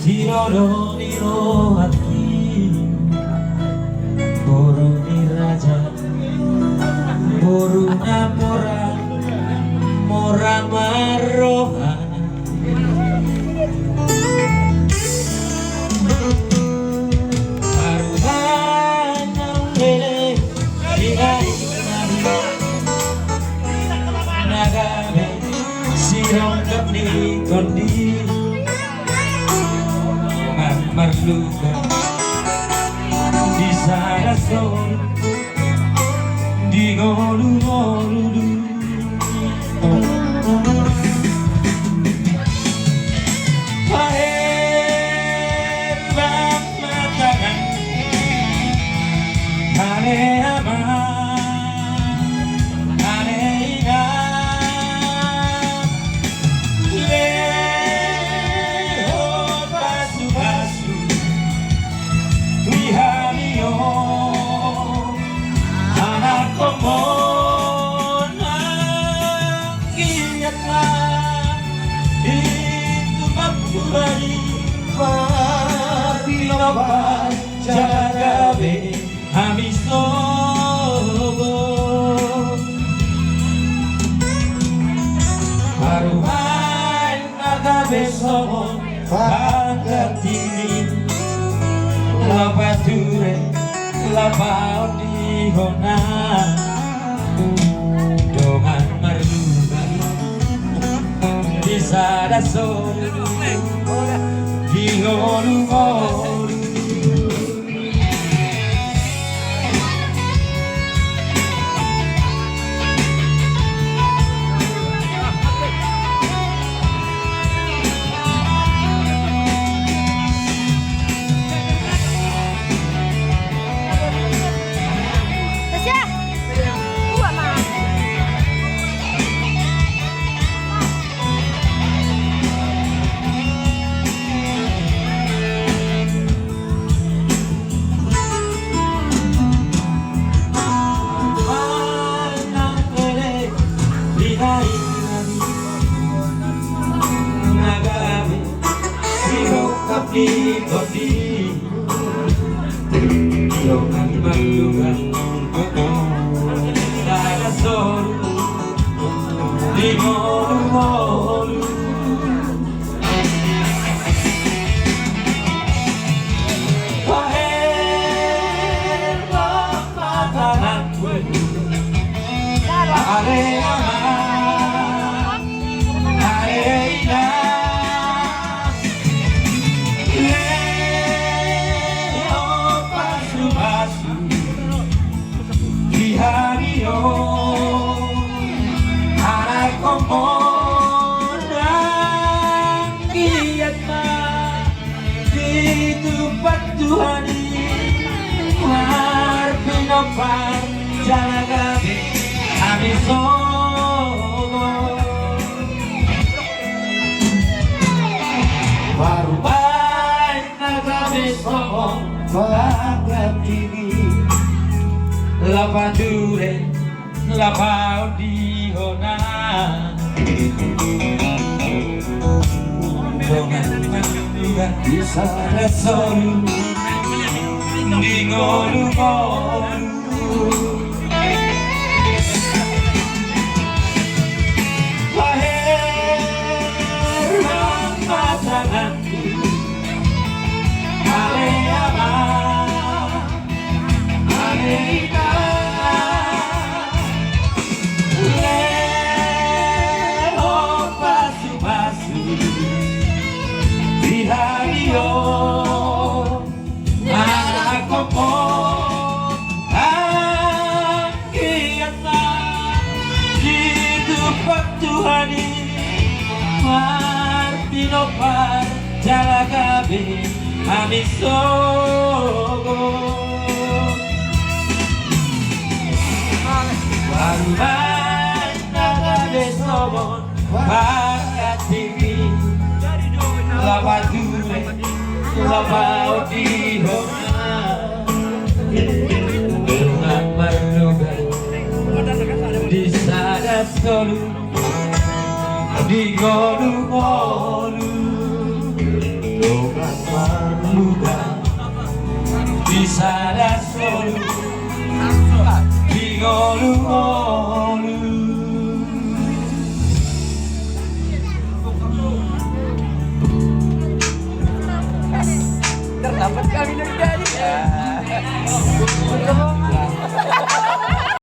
Diroro hati burung raja burungnya mora maroha arwana lele diai nagabe sirong kapni kondi marluka di sana sol di golu air bang matakan ane ama ane ina Jagabe hamisogo Haruman nagabe sogo Pagatini Lapature Lapau dihona Dongan marluga Disada sore Diholu-holu di kopi Dongan marluga Saya solu Di molu-molu Paher makanan Ale aman Ale indah anak komponan kiat mah di tempat Tuhan Marpinopan Jalagabe Amisogo Warubai nagabe sogo Bagatini Lapadure Lapau dihona Dongan marluga disana solu Di ngolu-ngolu Lahir pasanganku Ale aman Ale anak kompon kiatlah di tempat Tuhan Marpinopan Jalagabe Amisogo Waruman nagabe sobon Pagatini Lapadure Lapau dihona Dongan marluga disana solu Di golu-golu Sangat bermuda bisa dasolu di golu-golu. Terdapat kami dari